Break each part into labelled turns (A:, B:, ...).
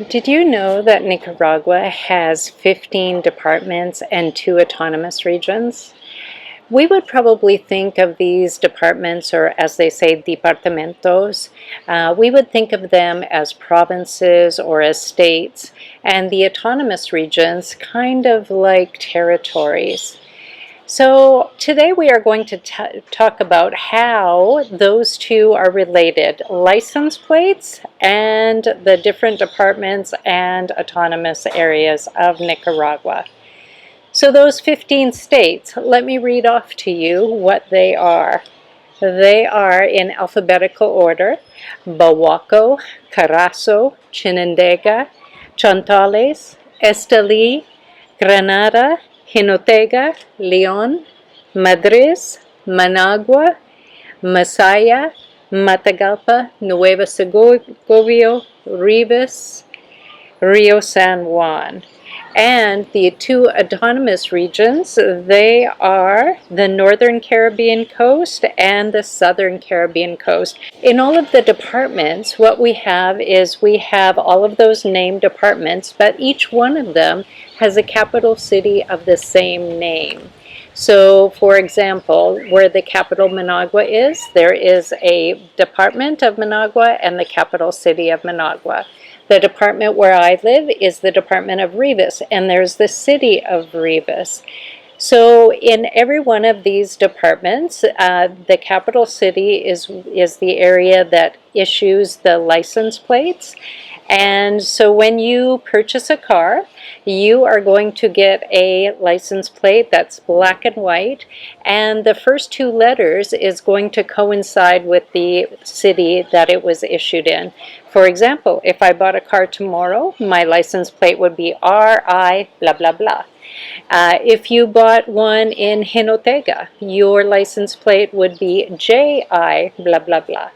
A: Did you know that Nicaragua has 15 departments and 2 autonomous regions? We would probably think of these departments, or as they say, departamentos, we would think of them as provinces or as states, and the autonomous regions kind of like territories. So today we are going to talk about how those two are related, license plates and the different departments and autonomous areas of Nicaragua. So those 15 states, let me read off to you what they are. They are in alphabetical order: Bahuaco, Carazo, Chinandega, Chontales, Esteli, Granada, Jinotega, Leon, Madriz, Managua, Masaya, Matagalpa, Nueva Segovia, Rivas, Rio San Juan. And the 2 autonomous regions, they are the Northern Caribbean coast and the Southern Caribbean coast. In all of the departments, what we have is we have all of those named departments, but each one of them has a capital city of the same name. So, for example, where the capital Managua is, there is a department of Managua and the capital city of Managua. The department where I live is the department of Rivas, and there's the city of Rivas. So in every one of these departments, the capital city is the area that issues the license plates. And so when you purchase a car, you are going to get a license plate that's black and white, and the first 2 letters is going to coincide with the city that it was issued in. For example, if I bought a car tomorrow, my license plate would be RI blah blah blah. If you bought one in Jinotega, your license plate would be JI blah blah blah.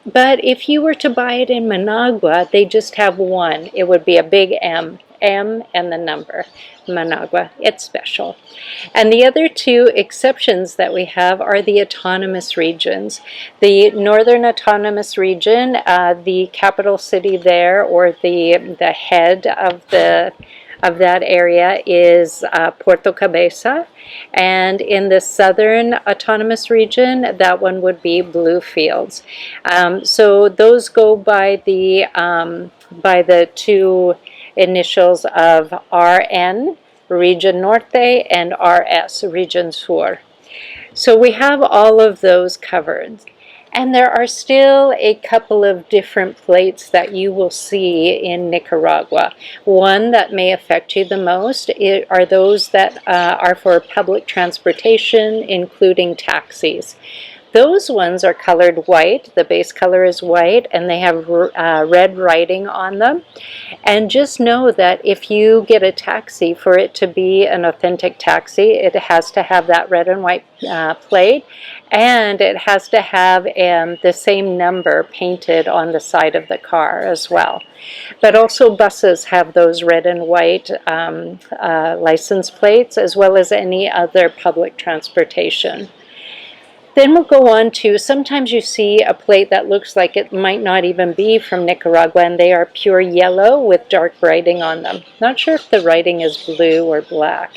A: But if you were to buy it in Managua, they just have one. It would be a big M and the number. Managua, it's special. And the other 2 exceptions that we have are the autonomous regions. The Northern Autonomous Region, the capital city there, or the head of that area is Puerto Cabeza, and in the Southern Autonomous Region, that one would be Bluefields. So those go by the 2 initials of RN, Region Norte, and RS, Region Sur. So we have all of those covered. And there are still a couple of different plates that you will see in Nicaragua. One that may affect you the most are those that are for public transportation, including taxis. Those ones are colored white. The base color is white, and they have red writing on them. And just know that if you get a taxi, for it to be an authentic taxi, it has to have that red and white plate, and it has to have the same number painted on the side of the car as well. But also buses have those red and white license plates, as well as any other public transportation. Then we'll go on to, sometimes you see a plate that looks like it might not even be from Nicaragua, and they are pure yellow with dark writing on them. Not sure if the writing is blue or black.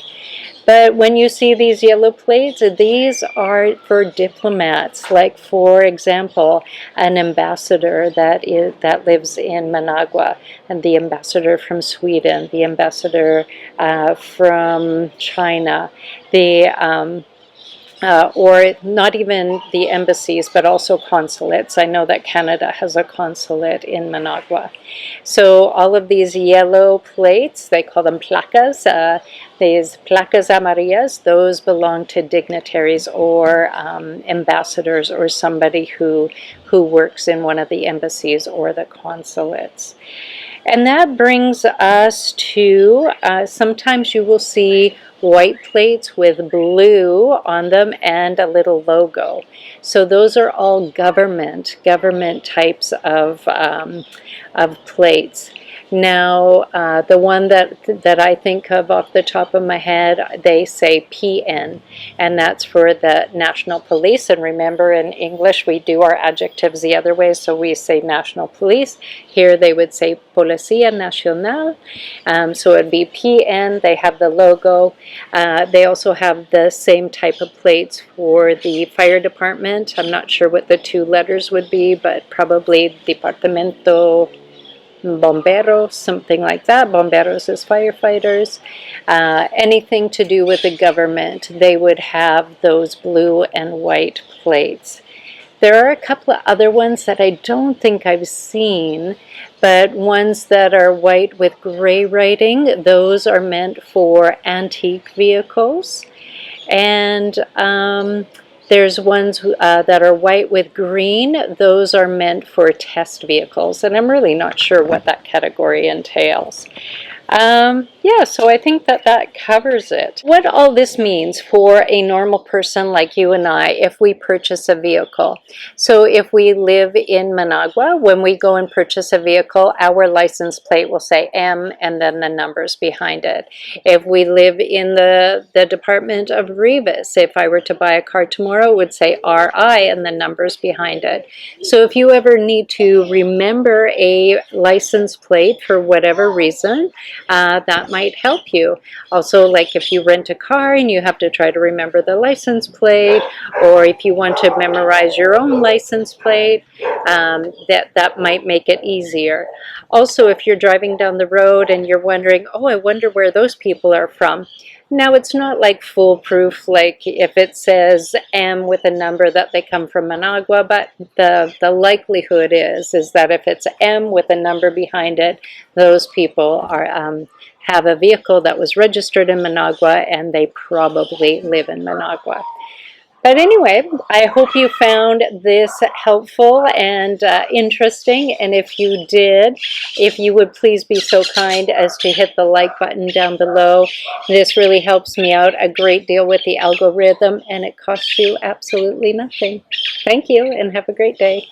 A: But when you see these yellow plates, these are for diplomats, like, for example, an ambassador that lives in Managua, and the ambassador from Sweden, the ambassador from China, or not even the embassies, but also consulates. I know that Canada has a consulate in Managua. So all of these yellow plates, they call them placas, these placas amarillas, those belong to dignitaries or ambassadors, or somebody who works in one of the embassies or the consulates. And that brings us to, sometimes you will see white plates with blue on them and a little logo. So those are all government types of plates. Now, the one that I think of off the top of my head, they say PN, and that's for the National Police. And remember, in English, we do our adjectives the other way, so we say National Police. Here they would say Policía Nacional, so it'd be PN. They have the logo. They also have the same type of plates for the fire department. I'm not sure what the two letters would be, but probably Departamento Bomberos, something like that. Bomberos is firefighters. Anything to do with the government, they would have those blue and white plates. There are a couple of other ones that I don't think I've seen, but ones that are white with gray writing, those are meant for antique vehicles. And there's ones that are white with green. Those are meant for test vehicles, and I'm really not sure what that category entails. Yeah, so I think that covers it. What all this means for a normal person like you and I if we purchase a vehicle. So if we live in Managua, when we go and purchase a vehicle, our license plate will say M and then the numbers behind it. If we live in the department of Rivas, if I were to buy a car tomorrow, it would say RI and the numbers behind it. So if you ever need to remember a license plate for whatever reason, that might help you. Also, like if you rent a car and you have to try to remember the license plate, or if you want to memorize your own license plate, that might make it easier. Also, if you're driving down the road and you're wondering, oh, I wonder where those people are from. Now, it's not like foolproof, like if it says M with a number that they come from Managua, but the likelihood is that if it's M with a number behind it, those people are have a vehicle that was registered in Managua and they probably live in Managua. But anyway, I hope you found this helpful and interesting. And if you did, if you would please be so kind as to hit the like button down below. This really helps me out a great deal with the algorithm, and it costs you absolutely nothing. Thank you, and have a great day.